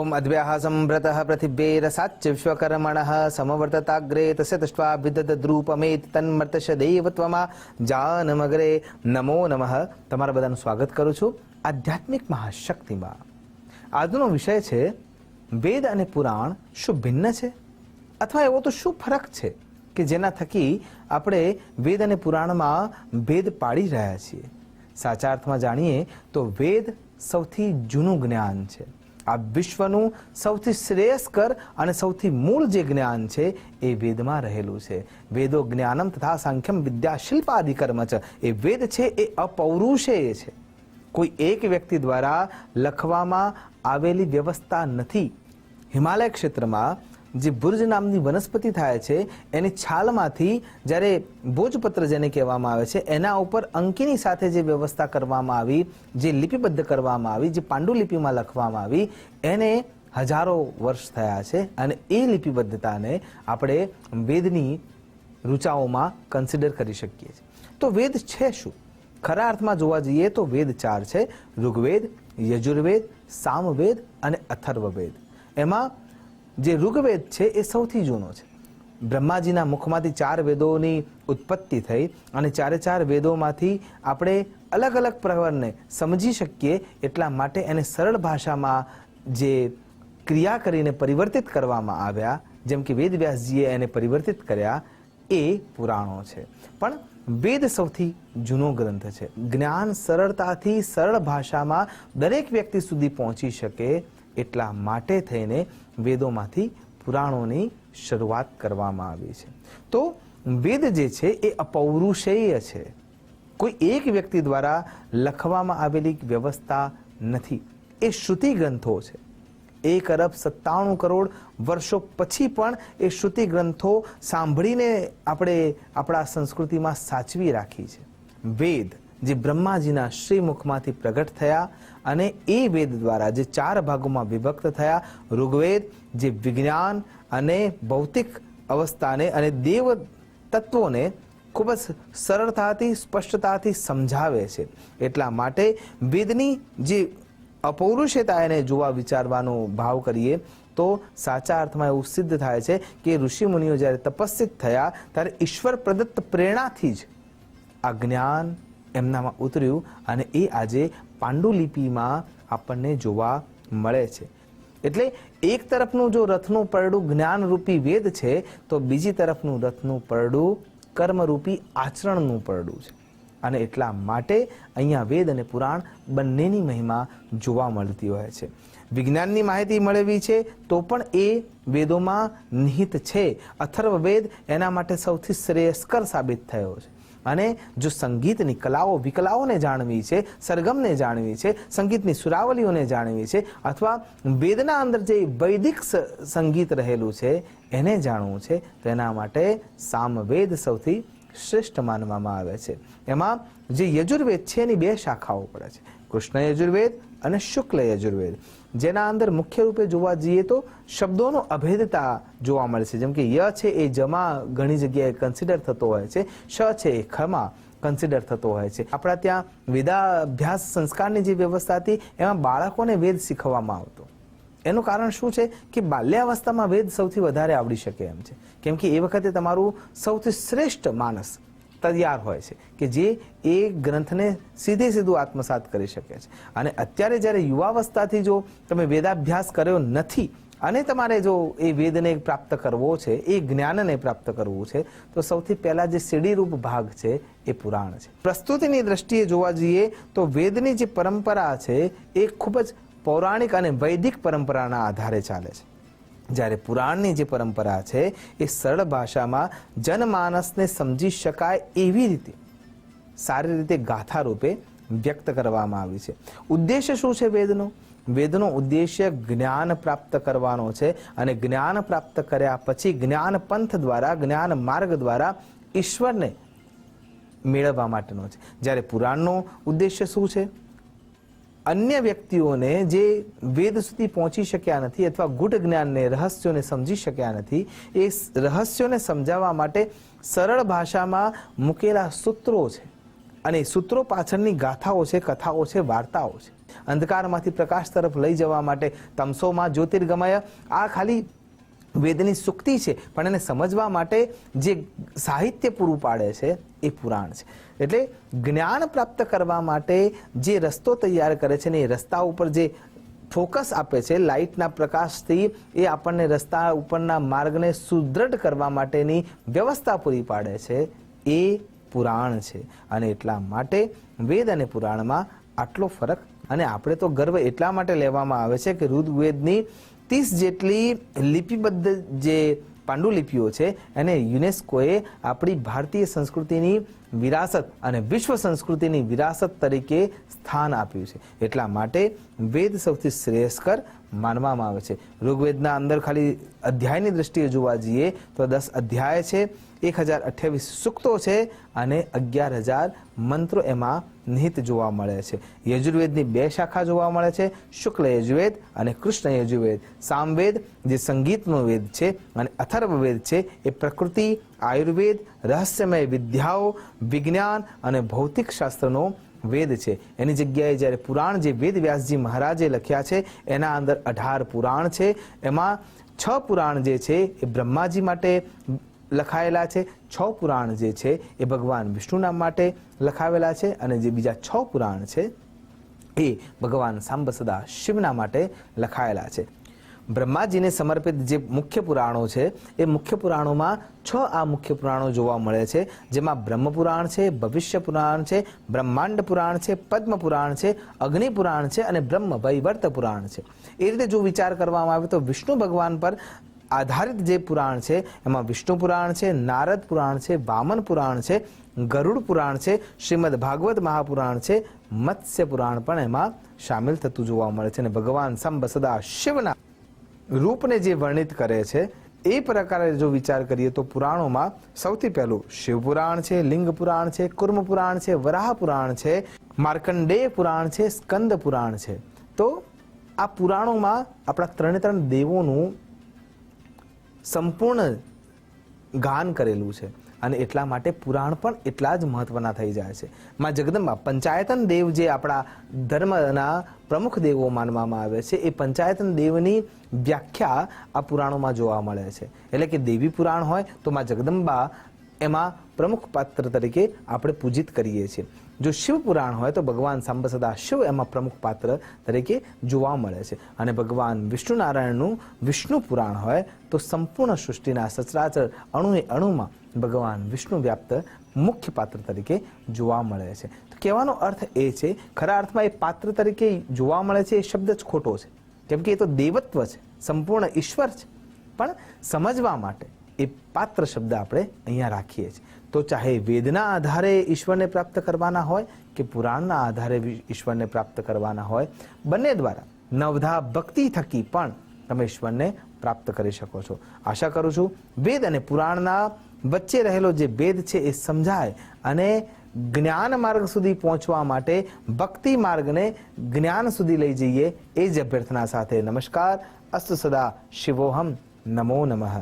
ओम अद्व्याः संव्रतः पृथिव्यैरसाच्च विश्वकर्मणः समवर्तताग्रे तस्य दृष्ट्वा विदधद्रूपमेत तन्मर्तश देवत्वमा जानमग्रे नमो नमः। તમારા બધાનું સ્વાગત કરું છું આધ્યાત્મિક મહાશક્તિમાં। આજનો વિષય છે વેદ અને પુરાણ શું ભિન્ન છે અથવા એવો તો શું ફરક છે કે જેના થકી આપણે વેદ અને પુરાણમાં ભેદ પાડી રહ્યા છીએ। સાચા અર્થમાં જાણીએ તો વેદ સૌથી જૂનું જ્ઞાન છે। આ વિશ્વનું સૌથી શ્રેયસ્કર અને સૌથી મૂળ જે જ્ઞાન છે એ વેદમાં રહેલું છે। વેદો જ્ઞાનમ તથા સાંખ્યમ વિદ્યા શિલ્પાદિ કર્મ છે। એ વેદ છે એ અપૌરુષેય છે, કોઈ એક વ્યક્તિ દ્વારા લખવામાં આવેલી વ્યવસ્થા નથી। હિમાલય ક્ષેત્રમાં જે બુર્જ નામની વનસ્પતિ થાય છે એની છાલમાંથી જ્યારે ભોજપત્ર જેને કહેવામાં આવે છે એના ઉપર અંકીની સાથે જે વ્યવસ્થા કરવામાં આવી, જે લિપિબદ્ધ કરવામાં આવી, જે પાંડુલિપિમાં લખવામાં આવી, એને હજારો વર્ષ થયા છે અને એ લિપિબદ્ધતાને આપણે વેદની ઋચાઓમાં કન્સિડર કરી શકીએ છીએ। તો વેદ છે શું? ખરા અર્થમાં જોવા જઈએ તો વેદ ચાર છે: ઋગ્વેદ, યજુર્વેદ, સામવેદ અને અથર્વવેદ। એમાં જે ઋગ્વેદ છે એ સૌથી જૂનો છે। બ્રહ્માજીના મુખમાંથી ચાર વેદોની ઉત્પત્તિ થઈ અને ચારે ચાર વેદોમાંથી આપણે અલગ અલગ પ્રવરને સમજી શકીએ એટલા માટે એને સરળ ભાષામાં જે ક્રિયા કરીને પરિવર્તિત કરવામાં આવ્યા, જેમ કે વેદવ્યાસજીએ એને પરિવર્તિત કર્યા, એ પુરાણો છે। પણ વેદ સૌથી જૂનો ગ્રંથ છે। જ્ઞાન સરળતાથી સરળ ભાષામાં દરેક વ્યક્તિ સુધી પહોંચી શકે એટલા માટે થઈને વેદોમાંથી પુરાણોની શરૂઆત કરવામાં આવી છે। તો વેદ જે છે એ અપૌરુષેય છે, કોઈ એક વ્યક્તિ દ્વારા લખવામાં આવેલી વ્યવસ્થા નથી। એ શ્રુતિ ગ્રંથો છે। 1 અરબ 97 કરોડ વર્ષો પછી પણ એ શ્રુતિ ગ્રંથો સાંભળીને આપણે આપણા સંસ્કૃતિમાં સાચવી રાખી છે। વેદ જે બ્રહ્માજીના શ્રીમુખમાંથી પ્રગટ થયા અને એ વેદ દ્વારા જે ચાર ભાગોમાં વિભક્ત થયા, ઋગ્વેદ જે વિજ્ઞાન અને ભૌતિક અવસ્થાને અને દેવ તત્વોને ખૂબ જ સરળતાથી સ્પષ્ટતાથી સમજાવે છે। એટલા માટે વેદની જે અપૌરુષેતા એને જોવા વિચારવાનો ભાવ કરીએ તો સાચા અર્થમાં એવું સિદ્ધ થાય છે કે ઋષિમુનિઓ જ્યારે તપસ્વિત થયા ત્યારે ઈશ્વર પ્રદત્ત પ્રેરણાથી જ આ જ્ઞાન એમનામાં ઉતર્યું અને એ આજે પાંડુલિપિમાં આપણને જોવા મળે છે। એટલે એક તરફનું જો રથનું પરડું જ્ઞાનરૂપી વેદ છે તો બીજી તરફનું રથનું પરડું કર્મરૂપી આચરણનું પરડું છે। અને એટલા માટે અહીંયા વેદ અને પુરાણ બંનેની મહિમા જોવા મળતી હોય છે। વિજ્ઞાનની માહિતી મેળવી છે તો પણ એ વેદોમાં નિહિત છે। અથર્વવેદ એના માટે સૌથી શ્રેયસ્કર સાબિત થયો છે। અને જો સંગીતની કલાઓ વિકલાઓને જાણવી છે, સરગમને જાણવી છે, સંગીતની સુરાવલીઓને જાણવી છે, અથવા વેદના અંદર જે વૈદિક સંગીત રહેલું છે એને જાણવું છે તો એના માટે સામવેદ સૌથી શ્રેષ્ઠ માનવામાં આવે છે। એમાં જે યજુર્વેદ છે એની 2 શાખાઓ પડે છે: કૃષ્ણ યજુર્વેદ અને શુક્લ યજુર્વેદ। જેના અંદર મુખ્ય રૂપે જોવા જઈએ તો શબ્દોનો અભેદતા જોવા મળે છે। જેમ કે ય છે એ જમા ઘણી જગ્યાએ કન્સિડર થતો હોય છે, શ છે એ ખમા કન્સિડર થતો હોય છે। આપણા ત્યાં વેદાભ્યાસ સંસ્કારની જે વ્યવસ્થા હતી એમાં બાળકોને વેદ શીખવવામાં આવતો। એનું કારણ શું છે કે બાલ્યાવસ્થામાં વેદ સૌથી વધારે આવડી શકે એમ છે, કેમ કે એ વખતે તમારું સૌથી શ્રેષ્ઠ માનસ તૈયાર હોય છે કે જે એ ગ્રંથને સીધું આત્મસાત કરી શકે છે। અને અત્યારે જ્યારે યુવાવસ્થાથી જો તમે વેદાભ્યાસ કર્યો નથી અને તમારે જો એ વેદને પ્રાપ્ત કરવો છે, એ જ્ઞાનને પ્રાપ્ત કરવું છે તો સૌથી પહેલા જે સીડીરૂપ ભાગ છે એ પુરાણ છે। પ્રસ્તુતિની દ્રષ્ટિએ જોવા જઈએ તો વેદની જે પરંપરા છે એ ખૂબ જ પૌરાણિક અને વૈદિક પરંપરાના આધારે ચાલે છે, જ્યારે પુરાણની જે પરંપરા છે એ સરળ ભાષામાં જનમાનસને સમજી શકાય એવી રીતે સારી રીતે ગાથા રૂપે વ્યક્ત કરવામાં આવી છે। ઉદ્દેશ્ય શું છે વેદનો? વેદનો ઉદ્દેશ્ય જ્ઞાન પ્રાપ્ત કરવાનો છે અને જ્ઞાન પ્રાપ્ત કર્યા પછી જ્ઞાન પંથ દ્વારા, જ્ઞાન માર્ગ દ્વારા ઈશ્વરને મેળવવા માટેનો છે। જ્યારે પુરાણનો ઉદ્દેશ્ય શું છે? અન્ય વ્યક્તિઓને જે વેદ સુધી પહોંચી શક્યા નથી અથવા ગુઢ જ્ઞાનને, રહસ્યોને સમજી શક્યા નથી, એ રહસ્યોને સમજાવવા માટે સરળ ભાષામાં મૂકેલા સૂત્રો છે અને સૂત્રો પાછળની ગાથાઓ છે, કથાઓ છે, વાર્તાઓ છે. અંધકારમાંથી પ્રકાશ તરફ લઈ જવા માટે તમસોમાં જ્યોતિર્ગમય, આ ખાલી વેદની સુક્તિ છે, પણ એને સમજવા માટે જે સાહિત્ય પૂરું પાડે છે એ પુરાણ છે. એટલે જ્ઞાન પ્રાપ્ત કરવા માટે જે રસ્તો તૈયાર કરે છે ને એ રસ્તા ઉપર જે ફોકસ આપે છે લાઇટના પ્રકાશથી, એ આપણને રસ્તા ઉપરના માર્ગને સુદૃઢ કરવા માટેની વ્યવસ્થા પૂરી પાડે છે, એ પુરાણ છે. અને એટલા માટે વેદ અને પુરાણમાં આટલો ફરક. અને આપણે તો ગર્વ એટલા માટે લેવામાં આવે છે કે ઋગ્વેદની 30 જેટલી લિપિબદ્ધ જે પાંડુલિપિઓ છે એને યુનેસ્કોએ આપણી ભારતીય સંસ્કૃતિની વિરાસત અને વિશ્વ સંસ્કૃતિની વિરાસત તરીકે સ્થાન આપ્યું છે. એટલા માટે વેદ સૌથી શ્રેયસ્કર માનવામાં આવે છે. ઋગ્વેદના અંદર ખાલી અધ્યાયની દ્રષ્ટિએ જોવા જઈએ તો 10 અધ્યાય છે, 1028 સૂક્તો છે અને 11,000 મંત્રો એમાં નિહિત જોવા મળે છે. યજુર્વેદની 2 શાખા જોવા મળે છે, શુક્લ યજુર્વેદ અને કૃષ્ણ યજુર્વેદ. સામવેદ જે સંગીતનો વેદ છે અને અથર્વવેદ છે એ પ્રકૃતિ, આયુર્વેદ, રહસ્યમય વિદ્યાઓ, વિજ્ઞાન અને ભૌતિક શાસ્ત્રનો વેદ છે. એની જગ્યાએ જ્યારે પુરાણ જે વેદ વ્યાસજી મહારાજે લખ્યા છે એના અંદર 18 પુરાણ છે. એમાં 6 પુરાણ જે છે એ બ્રહ્માજી માટે લખાયેલા છે, 6 પુરાણ જે છે એ ભગવાન વિષ્ણુના માટે લખાવેલા છે અને જે બીજા 6 પુરાણ છે એ ભગવાન સાંબ સદા શિવના માટે લખાયેલા છે. બ્રહ્માજીને સમર્પિત જે મુખ્ય પુરાણો છે એ મુખ્ય પુરાણોમાં 6 આ મુખ્ય પુરાણો જોવા મળે છે, જેમાં બ્રહ્મ પુરાણ છે, ભવિષ્ય પુરાણ છે, બ્રહ્માંડ પુરાણ છે, પદ્મ પુરાણ છે, અગ્નિ પુરાણ છે અને બ્રહ્મ વૈવર્ત પુરાણ છે. એ રીતે જો વિચાર કરવામાં આવે તો વિષ્ણુ ભગવાન પર આધારિત જે પુરાણ છે એમાં વિષ્ણુ પુરાણ છે, નારદ પુરાણ છે, વામન પુરાણ છે, ગરુડ પુરાણ છે, શ્રીમદ ભાગવત મહાપુરાણ છે, મત્સ્ય પુરાણ પણ એમાં સામેલ થતું જોવા મળે છે. અને ભગવાન સાંબ સદા શિવના રૂપને જે વર્ણિત કરે છે એ પ્રકારે જો વિચાર કરીએ તો પુરાણોમાં સૌથી પહેલું શિવ પુરાણ છે, લિંગ પુરાણ છે, કુર્મ પુરાણ છે, વરાહ પુરાણ છે, માર્કંડેય પુરાણ છે, સ્કંદ પુરાણ છે. તો આ પુરાણોમાં આપણા 3 દેવોનું સંપૂર્ણ ગાન કરેલું છે અને એટલા માટે પુરાણ પણ એટલા જ મહત્વના થઈ જાય છે. માં જગદંબા પંચાયતન દેવ જે આપણા ધર્મના પ્રમુખ દેવો માનવામાં આવે છે, એ પંચાયતન દેવની વ્યાખ્યા આ પુરાણોમાં જોવા મળે છે. એટલે કે દેવી પુરાણ હોય તો માં જગદંબા એમાં પ્રમુખ પાત્ર તરીકે આપણે પૂજિત કરીએ છીએ. જો શિવ પુરાણ હોય તો ભગવાન સાંબ સદા શિવ એમાં પ્રમુખ પાત્ર તરીકે જોવા મળે છે. અને ભગવાન વિષ્ણુ નારાયણનું વિષ્ણુ પુરાણ હોય તો સંપૂર્ણ સૃષ્ટિના સચરાચર અણુએ અણુમાં ભગવાન વિષ્ણુ વ્યાપ્ત મુખ્ય પાત્ર તરીકે જોવા મળે છે. તો કહેવાનો અર્થ એ છે, ખરા અર્થમાં એ પાત્ર તરીકે જોવા મળે છે એ શબ્દ જ ખોટો છે, કેમ કે એ તો દેવત્વ છે, સંપૂર્ણ ઈશ્વર છે. પણ સમજવા માટે એ પાત્ર શબ્દ આપણે અહીંયા રાખીએ છીએ. તો ચાહે વેદના આધારે ઈશ્વરને પ્રાપ્ત કરવાના હોય કે પુરાણના આધારે ઈશ્વરને પ્રાપ્ત કરવાના હોય, બંને દ્વારા નવધા ભક્તિ થકી પણ તમે ઈશ્વરને પ્રાપ્ત કરી શકો છો. આશા કરું છું વેદ અને પુરાણના વચ્ચે રહેલો જે ભેદ છે એ સમજાય અને જ્ઞાન માર્ગ સુધી પહોંચવા માટે ભક્તિ માર્ગને જ્ઞાન સુધી લઈ જઈએ, એ જ અભ્યર્થના સાથે નમસ્કાર. અસ્તુ સદા શિવોહમ. નમો નમઃ.